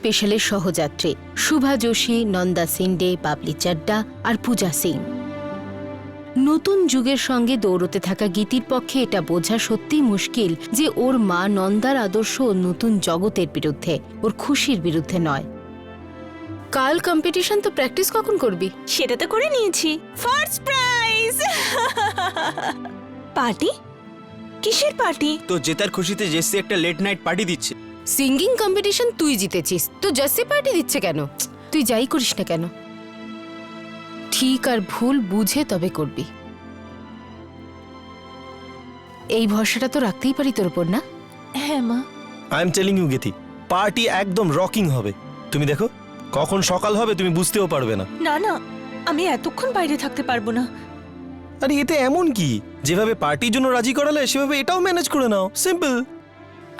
স্পেশালের সহযাত্রী শুভা যোশী, নন্দা সিন্ডে, বাবলি চাড্ডা আর পূজা সিং। নতুন যুগের সঙ্গে দৌড়তে থাকা গীতির পক্ষে এটা বোঝা সত্যিই মুশকিল যে ওর মা নন্দার আদর্শ ও নতুন জগতের বিরুদ্ধে, ওর খুশির বিরুদ্ধে নয়। কাল কম্পিটিশন, তো প্র্যাকটিস কখন করবি? সেটা তো করে নিয়েছি। First prize. পার্টি? কিসের পার্টি? তো জেতার খুশিতে জেসি একটা লেট নাইট পার্টি দিচ্ছে। সিঙ্গিং কম্পিটিশন তুই জিতেছিস, তো জাসি পার্টি দিচ্ছে কেন? তুই যাই করিস না কেন, ঠিক আর ভুল বুঝে তবে করবি। এই ভরসাটা তো রাখতেই পারি তোর উপর, না? হ্যাঁ মা। আই এম টেলিং ইউ গীতি, পার্টি একদম রকিং হবে। তুমি দেখো কখন সকাল হবে তুমি বুঝতেও পারবে না। না না, আমি এতক্ষণ বাইরে থাকতে পারবো না। আরে এতে এমন কি, যেভাবে পার্টির জন্য রাজি করালে সেভাবে এটাও ম্যানেজ করে নাও, সিম্পল।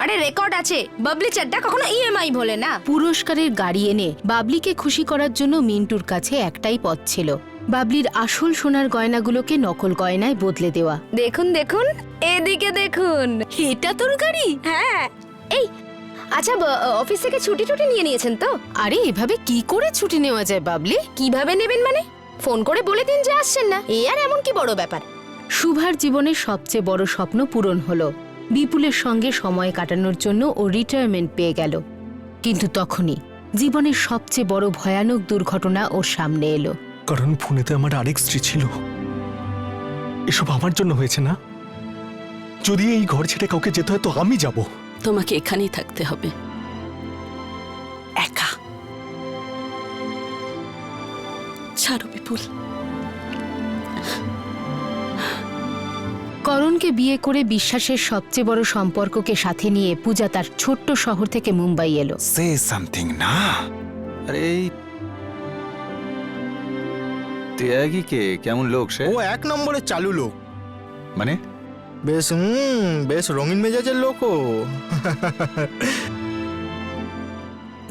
আরে রেকর্ড আছে, বাবলি চাড্ডা কখনো ইএমআই বলে না। পুরস্কারের গাড়ি এনে বাবলিকে খুশি করার জন্য মিন্টুর কাছে একটাই পথ ছিল, বাবলির আসল সোনার গয়নাগুলোকে নকল গয়নায় বদলে দেওয়া। দেখুন দেখুন, এদিকে দেখুন। এটা তোর গাড়ি? হ্যাঁ। এই আচ্ছা, অফিস থেকে ছুটি টুটি নিয়ে নিয়েছেন তো? আরে এভাবে কি করে ছুটি নেওয়া যায় বাবলি? কিভাবে নেবেন মানে? ফোন করে বলে দিন যে আসছেন না, এই আর এমন কি বড় ব্যাপার। শুভার জীবনের সবচেয়ে বড় স্বপ্ন পূরণ হলো, বিপুলের সঙ্গে সময় কাটানোর জন্য ও রিটায়ারমেন্ট পেয়ে গেল। কিন্তু তখনই জীবনের সবচেয়ে বড় ভয়ানক দুর্ঘটনা ওর সামনে এলো। কারণ পুনেতে আমার আরেক স্ত্রী ছিল। এসব আমার জন্য হয়েছে না? যদি এই ঘর ছেড়ে কাউকে যেতে হয় তো আমি যাব। তোমাকে এখানেই থাকতে হবে, একা। ছাড়ো বিপুল। করণকে বিয়ে করে বিশ্বাসের সবচেয়ে বড় সম্পর্ককে সাথে নিয়ে পূজা তার ছোট্ট শহর থেকে মুম্বাই এলো। সে সামথিং না। আরে ত্যাগী কে? কেমন লোক সে? ও এক নম্বরে চালু লোক, মানে বেশ রঙিন মেজাজের লোক ও।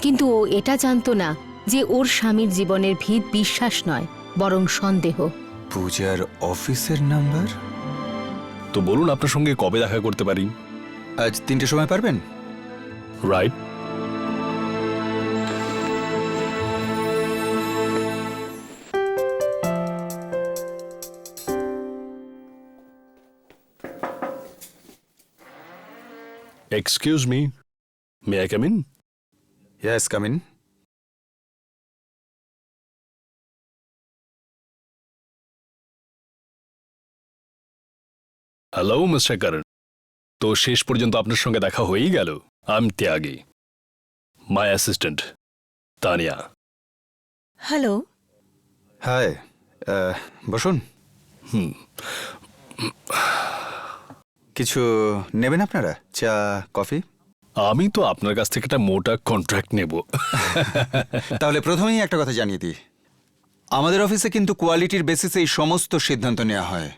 কিন্তু ও এটা জানতো না যে ওর স্বামীর জীবনের ভিত বিশ্বাস নয়, বরং সন্দেহ। পূজার অফিসের নাম্বার? তো বলুন আপনার সঙ্গে কবে দেখা করতে পারি? আজ 3টের সময় পারবেন? Right. Excuse me, may I come in? Yes, come in. Hello mister Karan, তো শেষ পর্যন্ত আপনার সঙ্গে দেখা হয়েই গেল। I am Tyagi, my assistant Tania. Hello. Hi, বসুন। কিছু নেবেন আপনারা? চা, কফি? আমি তো আপনার কাছ থেকে একটা মোটা কন্ট্রাক্ট নেব। তাহলে প্রথমেই একটা কথা জানিয়ে দিই, আমাদের অফিসে কিন্তু কোয়ালিটির বেসিসে এই সমস্ত সিদ্ধান্ত নেওয়া হয়,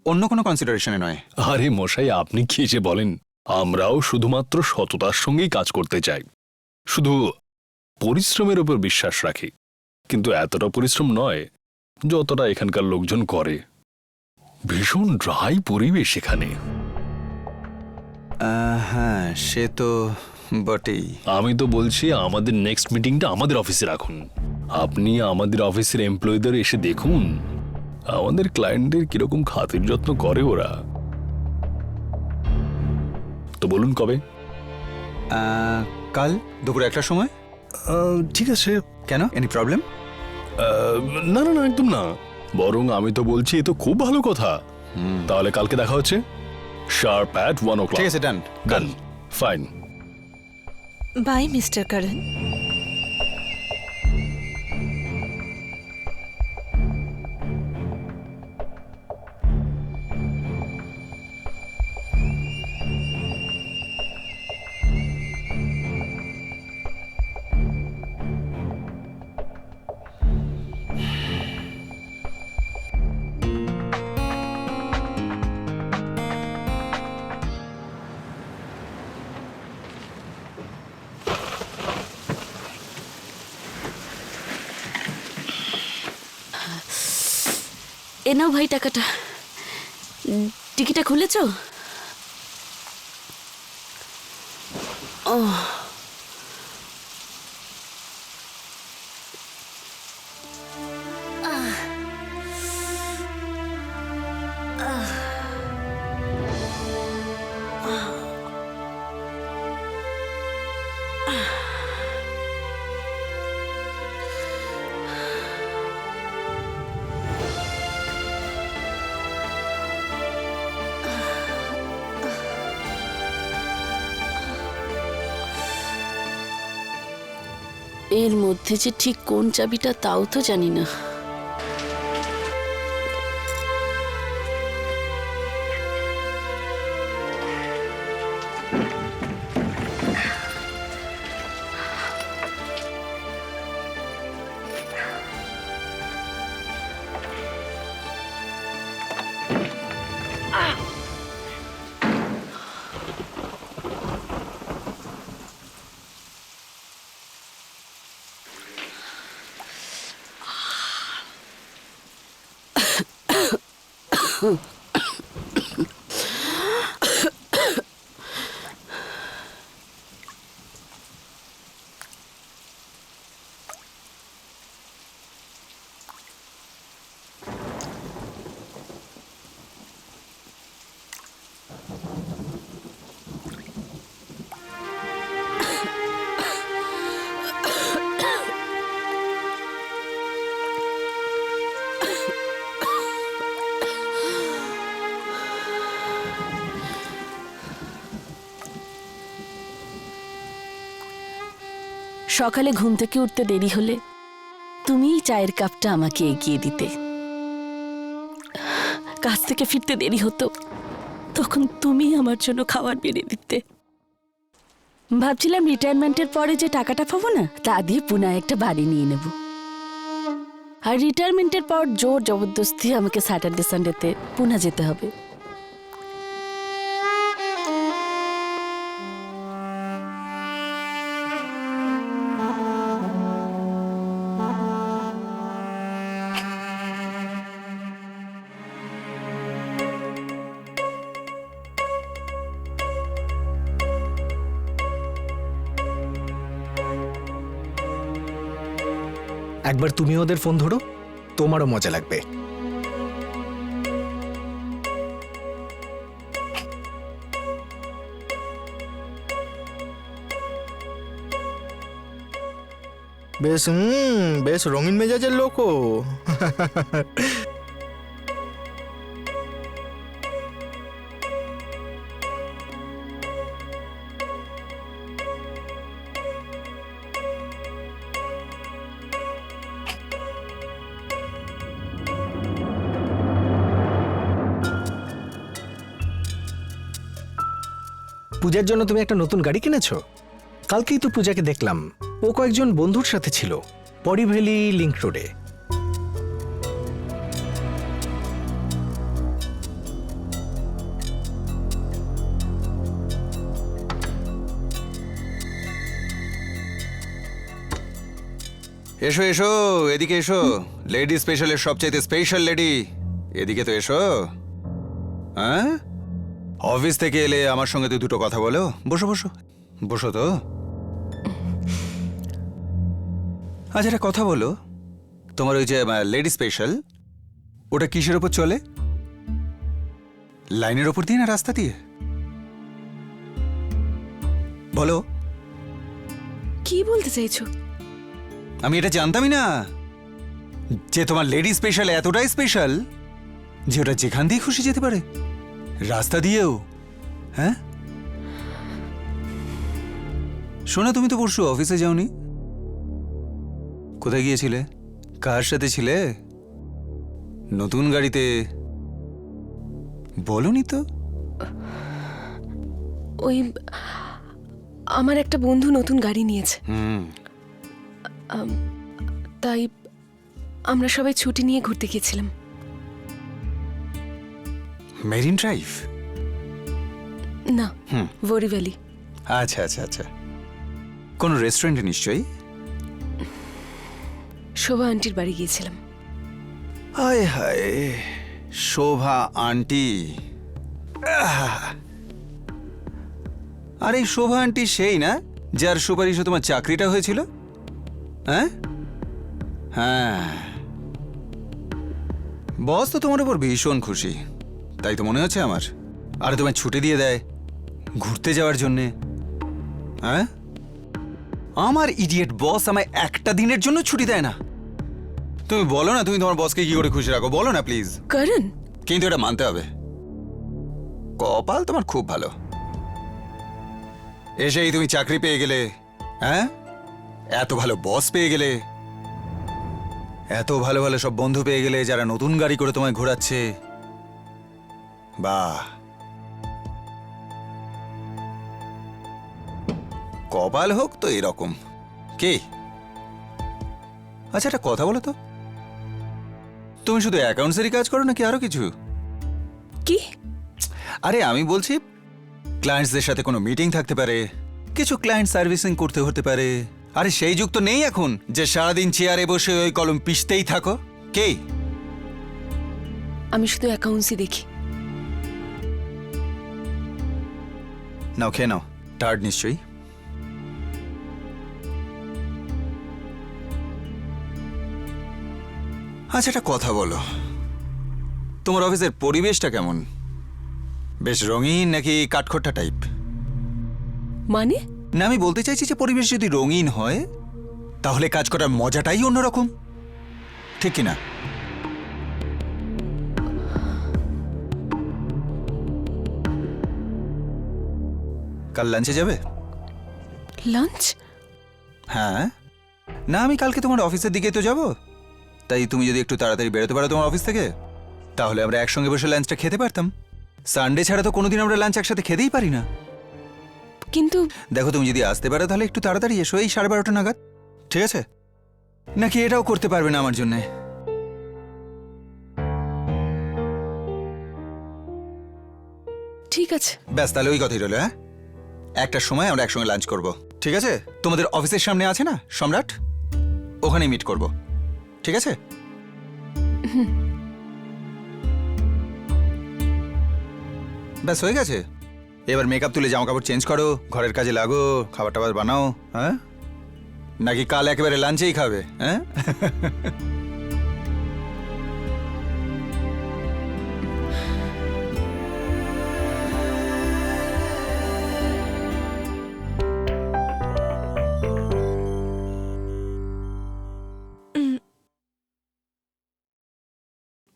অন্য কোনো কনসিডারেশনে নয়। আরে মশাই, আপনি কি যে বলেন, আমরাও শুধুমাত্র সততার সঙ্গেই কাজ করতে চাই, শুধু পরিশ্রমের উপর বিশ্বাস রাখি। কিন্তু এতটা পরিশ্রম নয় যতটা এখানকার লোকজন করে। ভীষণ ড্রাই পরিবেশ এখানে। হ্যাঁ, সে তো বটেই। আমি তো বলছি আমাদের নেক্সট মিটিংটা আমাদের অফিসে রাখুন। আপনি আমাদের অফিসের এমপ্লয়ীদের এসে দেখুন আমাদের ক্লায়েন্টদের কিরকম খাতির যত্ন করে ওরা। তো বলুন কবে? কাল দুপুর 1টার সময়। ঠিক আছে। কেন, এনি প্রবলেম? না না না, একদম না। বরং আমি তো বলছি এ তো খুব ভালো কথা। তাহলে কালকে দেখা হচ্ছে শার্প অ্যাট 1 o'clock। ঠিক আছে, ডান। ডান, ফাইন। বাই মিস্টার করণ। এ নাও ভাই টাকাটা। টিকিটটা খুলেছ? এর মধ্যে যে ঠিক কোন চাবিটা তাও তো জানি না। সকালে ঘুম থেকে উঠতে দেরি হলে তুমিই চায়ের কাপটা আমাকে এগিয়ে দিতে। কাজ থেকে ফিরতে দেরি হতো, তখন তুমি আমার জন্য খাবার বেড়ে দিতে। ভাবছিলাম রিটায়ারমেন্টের পরে যে টাকাটা পাবো না, তা দিয়ে পুনায় একটা বাড়ি নিয়ে নেব। আর রিটায়ারমেন্টের পর জোর জবরদস্তি আমাকে স্যাটারডে সানডেতে পুনা যেতে হবে। একবার তুমি ওদের ফোন ধরো, তোমারও মজা লাগবে। বেশ রঙিন মেজাজের লোকও। পূজার জন্য তুমি একটা নতুন গাড়ি কিনেছো? কালকেই তো পূজাকে দেখলাম, ও কয়েকজন বন্ধুর সাথে ছিল পরি ভ্যালি লিংক রোডে। এসো এসো, এদিকে এসো। লেডি স্পেশালের সবচাইতে স্পেশাল লেডি, এদিকে তো এসো। হ্যাঁ, অফিস থেকে এলে আমার সঙ্গে তো দুটো কথা বলো। বসো বসো বসো তো। আচ্ছা, একটা কথা বলো, তোমার ওই যে লেডি স্পেশাল, ওটা কিসের ওপর চলে? লাইনের ওপর দিয়ে না রাস্তা দিয়ে? বলো। কি বলতে চাইছো? আমি এটা জানতামই না যে তোমার লেডি স্পেশাল এতটাই স্পেশাল যে ওটা যেখান দিয়ে খুশি যেতে পারে, রাস্তা দিয়েও। হ্যাঁ, শোনো, তুমি তো পরশু অফিসে যাওনি। কোথায় গিয়েছিলে? কার সাথে ছিলে? নতুন গাড়িতে বলনি তো? ওই আমার একটা বন্ধু নতুন গাড়ি নিয়েছে, তাই আমরা সবাই ছুটি নিয়ে ঘুরতে গিয়েছিলাম। Marine drive? না, ভরি ভ্যালি। আচ্ছা আচ্ছা আচ্ছা, কোন রেস্টুরেন্টে নিশ্চয়ই? শোভা আন্টির বাড়ি গিয়েছিলাম। হায় হায়, শোভা আন্টি। আরে শোভা আন্টি সেই না যার সুপারিশে তোমার চাকরিটা হয়েছিল? হ্যাঁ হ্যাঁ, বস তো তোমার উপর ভীষণ খুশি, তাই তো মনে হচ্ছে আমার। আর তোমায় ছুটি দিয়ে দেয় ঘুরতে যাওয়ার জন্যে। হ্যাঁ, আমার ইডিয়েট বস আমায় একটা দিনের জন্য ছুটি দেয় না। তুমি বলো না, তুমি তোমার বসকে কি করে খুশি রাখো, বলো না প্লিজ। করণ, কিন্তু এটা মানতে হবে, কপাল তোমার খুব ভালো। এসেই তুমি চাকরি পেয়ে গেলে। হ্যাঁ, এত ভালো বস পেয়ে গেলে, এত ভালো ভালো সব বন্ধু পেয়ে গেলে যারা নতুন গাড়ি করে তোমায় ঘোরাচ্ছে। বাহ, কপাল হোক তো এরকম। কে? আচ্ছা একটা কথা বলো তো, তুমি শুধু অ্যাকাউন্টসেরই কাজ করো নাকি আরো কিছু? কি? আরে আমি বলছি ক্লায়েন্টসদের সাথে কোনো মিটিং থাকতে পারে, কিছু ক্লায়েন্ট সার্ভিসিং করতে হতে পারে। আরে সেই যুগ তো নেই এখন যে সারাদিন চেয়ারে বসে ওই কলম পিষতেই থাকো। কে? আমি শুধু অ্যাকাউন্টসই দেখি। নাও খেয়ে নাও, টার্ড নিশ্চয়ই। আচ্ছা একটা কথা বলো, তোমার অফিসের পরিবেশটা কেমন? বেশ রঙিন নাকি কাঠখোট্টা টাইপ? মানে? না আমি বলতে চাইছি যে পরিবেশ যদি রঙিন হয় তাহলে কাজ করার মজাটাই অন্যরকম, ঠিক কিনা? কাল লাঞ্চে যাবে? লাঞ্চ? হ্যাঁ, না আমি কালকে তোমার অফিসের দিকে তো যাব, তাই তুমি যদি একটু তাড়াতাড়ি বেরোতে পারো তোমার অফিস থেকে তাহলে আমরা একসঙ্গে বসে লাঞ্চটা খেতে পারতাম। সানডে ছাড়া তো কোনোদিন আমরা লাঞ্চ একসাথে খেতেই পারি না। কিন্তু দেখো তুমি যদি আসতে পারো তাহলে একটু তাড়াতাড়ি এসো, এই 12:30 নাগাদ, ঠিক আছে? নাকি এটাও করতে পারবে না আমার জন্যে? ঠিক আছে। ব্যাস তাহলে ওই কথাই রইল। হ্যাঁ, একটা সময় আমরা একসঙ্গে লাঞ্চ করব, ঠিক আছে? তোমাদের অফিসের সামনে আছে না সম্রাট, ওখানে মিট করব, ঠিক আছে? ব্যাস হয়ে গেছে, এবার মেকআপ তুলে জামা কাপড় চেঞ্জ করো, ঘরের কাজে লাগো, খাবার টাবার বানাও। হ্যাঁ, নাকি কাল একেবারে লাঞ্চেই খাবে? হ্যাঁ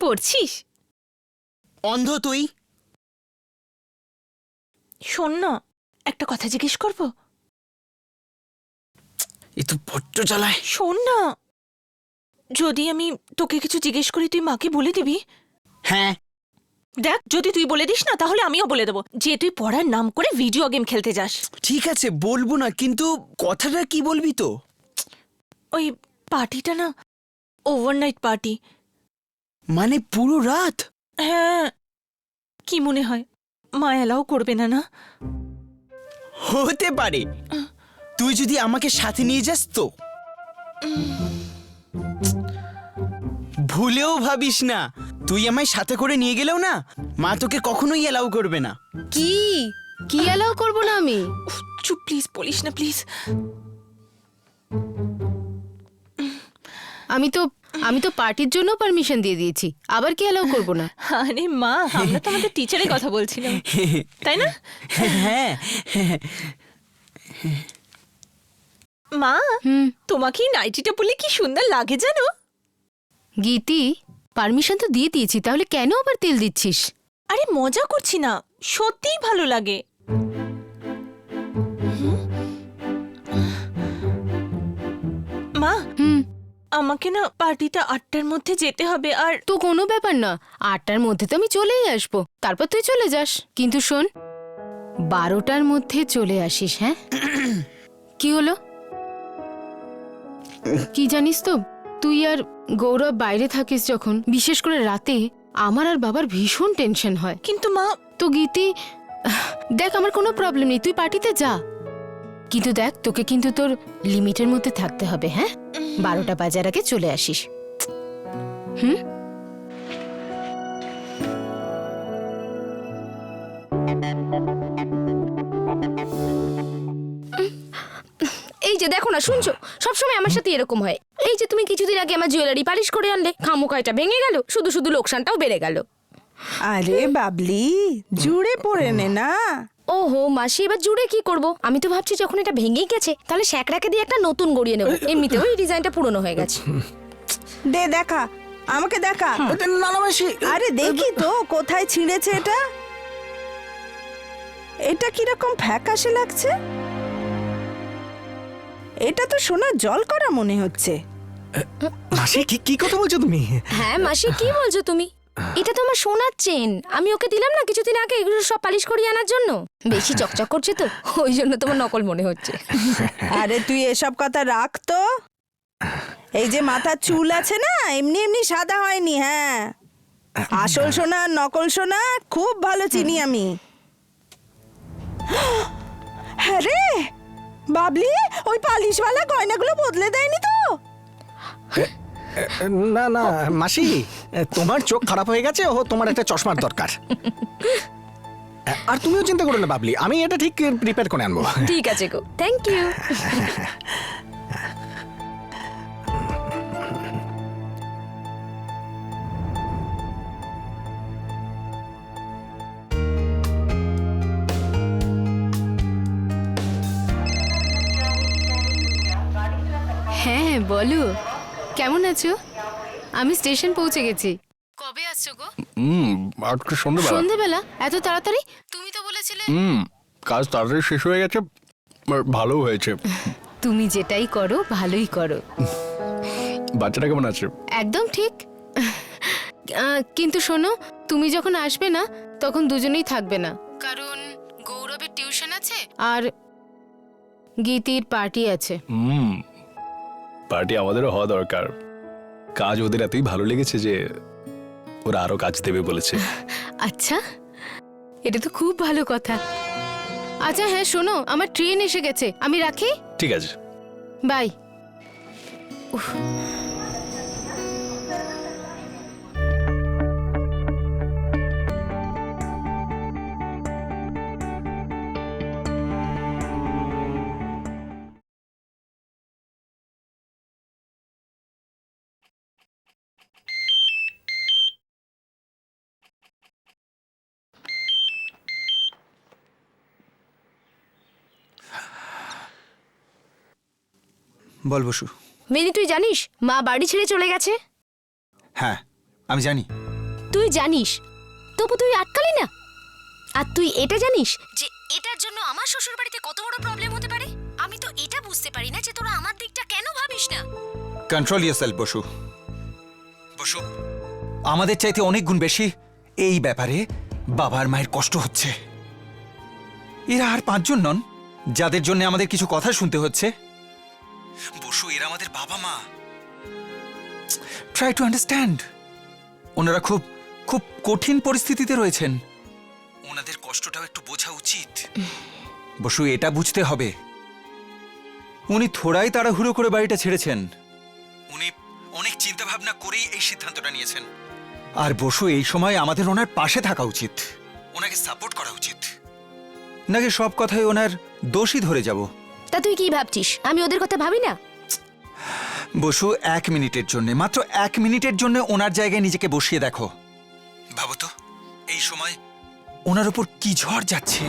পড়ছিস? অন্ধ তুই? শোন না, একটা কথা জিজ্ঞেস করব? এ তো বড্ড জ্বালায়। শোন না, যদি আমি তোকে কিছু জিজ্ঞেস করি তুই মাকে বলে দিবি? হ্যাঁ। দেখ, যদি তুই বলে দিস না তাহলে আমিও বলে দেবো যে তুই পড়ার নাম করে ভিডিও গেম খেলতে যাস। ঠিক আছে বলবো না, কিন্তু কথাটা কি বলবি তো? ওই পার্টিটা না ওভারনাইট পার্টি। মানে পুরো রাত? হ্যাঁ, কি মনে হয় মা এলাও করবে না? না হতে পারে, তুই যদি আমাকে সাথে নিয়ে যাস তো। ভুলেও ভাবিস না, তুই আমায় সাথে করে নিয়ে গেলেও না মা তোকে কখনোই এলাও করবে না। কি কি এলাও করবো না আমি? উফ, চুপ প্লিজ, বলিস না প্লিজ। আমি তো পার্টির জন্য পারমিশন দিয়ে দিয়েছি, আবার কি এলাও করবো না? আরে মা, আমরা তো আমাদের টিচারের কথা বলছিলাম, তাই না? হ্যাঁ মা, তোমাকে এই নাইটিটা পরলে কি সুন্দর লাগে জানো? গীতি, পারমিশন তো দিয়ে দিয়েছি, তাহলে কেন আবার তেল দিচ্ছিস? আরে মজা করছি না, সত্যিই ভালো লাগে। মা, আমাকে না পার্টিটা 8টার মধ্যে যেতে হবে। আর তো কোনো ব্যাপার না, 8টার মধ্যে তো আমি চলেই আসবো, তারপর তুই চলে যাস। কিন্তু শোন, 12টার মধ্যে চলে আসিস। হ্যাঁ? কি হলো? কি জানিস তো, তুই আর গৌরব বাইরে থাকিস যখন, বিশেষ করে রাতে, আমার আর বাবার ভীষণ টেনশন হয়। কিন্তু মা, তো গীতি দেখ, আমার কোনো প্রবলেম নেই, তুই পার্টিতে যা, কিন্তু দেখ তোকে কিন্তু তোর লিমিটের মধ্যে থাকতে হবে। হ্যাঁ, 12টা বাজার আগে চলে আসিস। এই যে দেখো না, শুনছো, সবসময় আমার সাথে এরকম হয়। এই যে তুমি কিছুদিন আগে আমার জুয়েলারি পালিশ করে আনলে, খামোকাইটা ভেঙে গেল, শুধু শুধু লোকসানটাও বেড়ে গেল। আরে বাবলি, জুড়ে পড়ে নে না। ওহো মাসি, এবার জুড়ে কি করব? আমি তো ভাবছি যখন এটা ভেঙেই গেছে তাহলে স্যাকরাকে দিয়ে একটা নতুন গড়িয়ে নেব, এমনিতেও এই ডিজাইনটা পুরনো হয়ে গেছে। দে দেখা, আমাকে দেখা। আরে দেখি তো কোথায় ছিঁড়েছে এটা। এটা কিরকম ফ্যাকাশে লাগছে। এটা তো সোনার জল করা মনে হচ্ছে। মাসি কি কি কথা বলছো তুমি? হ্যাঁ মাসি, কি বলছো তুমি? এটা তো আমার সোনার চেন, আমি ওকে দিলাম না কিছুদিন আগে এগুলো সব পালিশ করিয়ে আনার জন্য। বেশি চকচক করছে তো, ওই জন্য তোমার নকল মনে হচ্ছে। আরে তুই এসব কথা রাখ তো। এই যে মাথার চুল আছে না, এমনি এমনি সাদা হয়নি। হ্যাঁ, আসল সোনা আর নকল সোনা খুব ভালো চিনি আমি। হ্যাঁ রে বাবলি, ওই পালিশওয়ালা গয়নাগুলো বদলে দেয়নি তো? না না মাসি, তোমার চোখ খারাপ হয়ে গেছে, ও তোমার একটা চশমার দরকার। আর তুমিও চিন্তা করো না বাবলি, আমি এটা ঠিক রিপেয়ার করে আনবো। ঠিক আছে গো, থ্যাংক ইউ। হ্যাঁ বলো, কেমন আছো? আমি স্টেশন পৌঁছে গেছি। কবে আসছো গো? আজকে সন্ধ্যেবেলা। সন্ধেবেলা? এত তাড়াতাড়ি? তুমি তো বলেছিলে। কাজ তাড়াতাড়ি শেষ হয়ে গেছে, ভালো হয়েছে। তুমি যেটাই করো ভালোই করো। বাচ্চাটা কেমন আছে? একদম ঠিক। কিন্তু শোনো, তুমি যখন আসবে না তখন দুজনেই থাকবে না, কারণ গৌরবের টিউশন আছে আর গীতির পার্টি আছে। পার্টি আমাদেরও হওয়া দরকার। কাজ ওদের এতই ভালো লেগেছে যে ওরা আরো কাজ দেবে বলেছে। আচ্ছা, এটা তো খুব ভালো কথা। আচ্ছা হ্যাঁ শোনো, আমার ট্রেন এসে গেছে, আমি রাখি। ঠিক আছে, বাই। বল বসু। মিনি, তুই জানিস মা বাড়ি ছেড়ে চলে গেছে? হ্যাঁ আমি জানি। তুই জানিস, তবু তুই আটকালি না। আর তুই এটা জানিস যে এটার জন্য আমার শ্বশুর বাড়িতে কত বড় প্রবলেম হতে পারে? আমি তো এটা বুঝতে পারি না যে তোরা আমার দিকটা কেন ভাবিস না। Control yourself Basu. বসু, আমাদের চাইতে অনেক গুণ বেশি এই ব্যাপারে বাবার মায়ের কষ্ট হচ্ছে। এরা আর 5 জন নন যাদের জন্য আমাদের কিছু কথা শুনতে হচ্ছে। বসু, এরা আমাদের বাবা মা। Try to understand. ওনারা খুব খুব কঠিন পরিস্থিতিতে রয়েছেন, ওনাদের কষ্টটাও একটু বোঝা উচিত। বসু, এটা বুঝতে হবে উনি থোড়াই তাড়াহুড়ো করে বাড়িটা ছেড়েছেন। উনি অনেক চিন্তা ভাবনা করেই এই সিদ্ধান্তটা নিয়েছেন। আর বসু, এই সময় আমাদের ওনার পাশে থাকা উচিত, ওনাকে সাপোর্ট করা উচিত, নাকি সব কথাই ওনার দোষী ধরে যাব। তা তুই কি ভাবছিস আমি ওদের কথা ভাবি না? বসু, 1 মিনিটের জন্য, মাত্র 1 মিনিটের জন্য ওনার জায়গায় নিজেকে বসিয়ে দেখো। ভাবো তো এই সময় ওনার উপর কি ঝড় যাচ্ছে।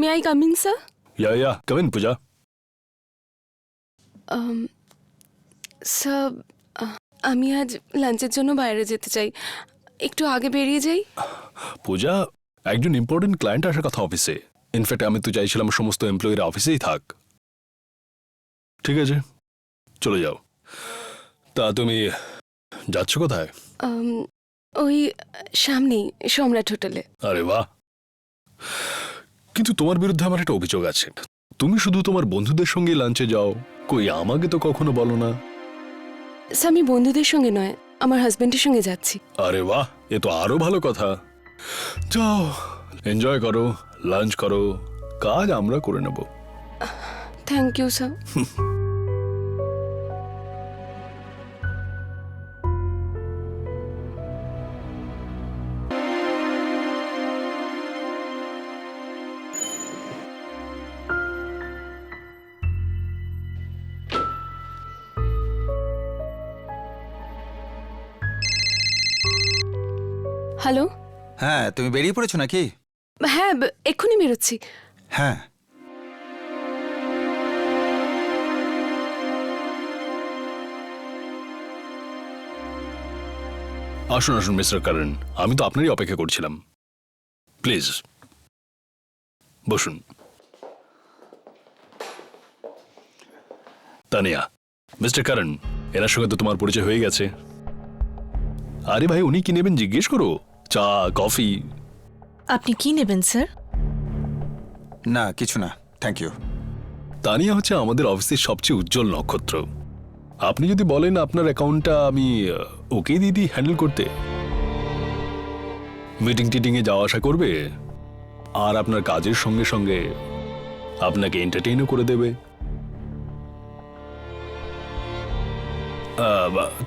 May I come in sir? Yeah come in Puja. Sir, আমি আজ লাঞ্চের জন্য বাইরে যেতে চাই, একটু আগে বেরিয়ে যাই। পূজা, একজন ইম্পর্টেন্ট ক্লায়েন্ট আসার কথা অফিসে। ইনফ্যাক্ট আমি তো চাইছিলাম সমস্ত এমপ্লয়িরা অফিসেই থাক। ঠিক আছে, চলে যাও। তা তুমি যাচ্ছ কোথায়? ওই সামনেই সম্রাট হোটেলে। আরে বাহ, কিন্তু তোমার বিরুদ্ধে আমার একটা অভিযোগ আছে। তুমি শুধু তোমার বন্ধুদের সঙ্গে লাঞ্চে যাও, কই আমাকে তো কখনো বলো না। স্যার, আমি বন্ধুদের সঙ্গে নয়, আমার হাজবেন্ডের সঙ্গে যাচ্ছি। আরে বাহ, এ তো আরো ভালো কথা। যাও, এনজয় করো, লাঞ্চ করো, কাজ আমরা করে নেব। Thank you sir. হ্যালো। হ্যাঁ, তুমি বেরিয়ে পড়েছো নাকি? হ্যাঁ, এক্ষুনি বেরোচ্ছি। হ্যাঁ। আসুন আসুন মিস্টার কারণ, আমি তো আপনারই অপেক্ষা করছিলাম। প্লিজ বসুন। তানিয়া, মিস্টার কারণ, এনার সঙ্গে তো তোমার পরিচয় হয়ে গেছে। আরে ভাই, উনি কি নেবেন জিজ্ঞেস করো, চা, কফি। আপনি কি নেবেন স্যার? না, কিছু না, থ্যাংক ইউ। তানিয়া হচ্ছে আমাদের অফিসের সবচেয়ে উজ্জ্বল নক্ষত্র। আপনি যদি বলেন আপনার অ্যাকাউন্টটা আমি ওকে দিয়ে দিই হ্যান্ডেল করতে, মিটিং টিটিংয়ে যাওয়া আসা করবে, আর আপনার কাজের সঙ্গে সঙ্গে আপনাকে এন্টারটেইনও করে দেবে।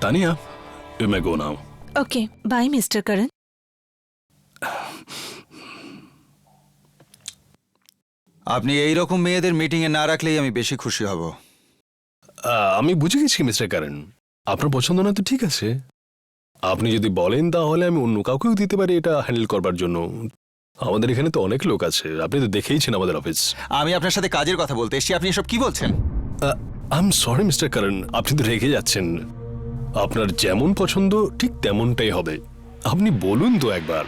Tania, you may go now. Okay, bye mister Karan. আপনি এই রকম মেয়েদের মিটিংয়ে না রাখলেই আমি বেশি খুশি হব। আমি বুঝে গেছি মিস্টার কারণ, আপনার পছন্দ না তো ঠিক আছে। আপনি যদি বলেন তাহলে আমি অন্য কাউকেও দিতে পারি এটা হ্যান্ডেল করবার জন্য। আমাদের এখানে তো অনেক লোক আছে, আপনি তো দেখেইছেন আমাদের অফিস। আমি আপনার সাথে কাজের কথা বলতে এসেছি, আপনি এসব কি বলছেন? আই এম সরি মিস্টার কারণ, আপনি তো রেগে যাচ্ছেন। আপনার যেমন পছন্দ ঠিক তেমনটাই হবে। আপনি বলুন তো একবার।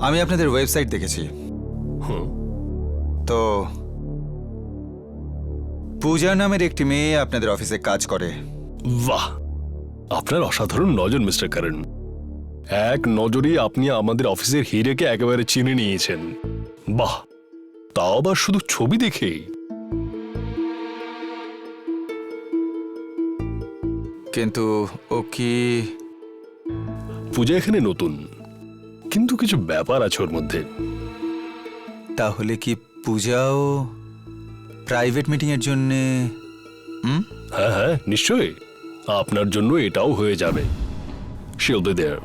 আমি আপনাদের ওয়েবসাইট দেখেছি। তো পূজা নামের একটি মেয়ে আপনাদের অফিসে কাজ করে। বাহ, আপনার অসাধারণ নজর মিস্টার কারণ। এক নজরে আপনি আমাদের অফিসের হিরেকে একেবারে চিনে নিয়েছেন। বাহ, তাও আবার শুধু ছবি দেখেই। কিন্তু ও কি? পূজা এখানে নতুন, কিন্তু কিছু ব্যাপার আছে ওর মধ্যে। তাহলে কি পূজাও প্রাইভেট মিটিং এর জন্য? হ্যাঁ হ্যাঁ, নিশ্চয়ই আপনার জন্য এটাও হয়ে যাবে। She'll be there.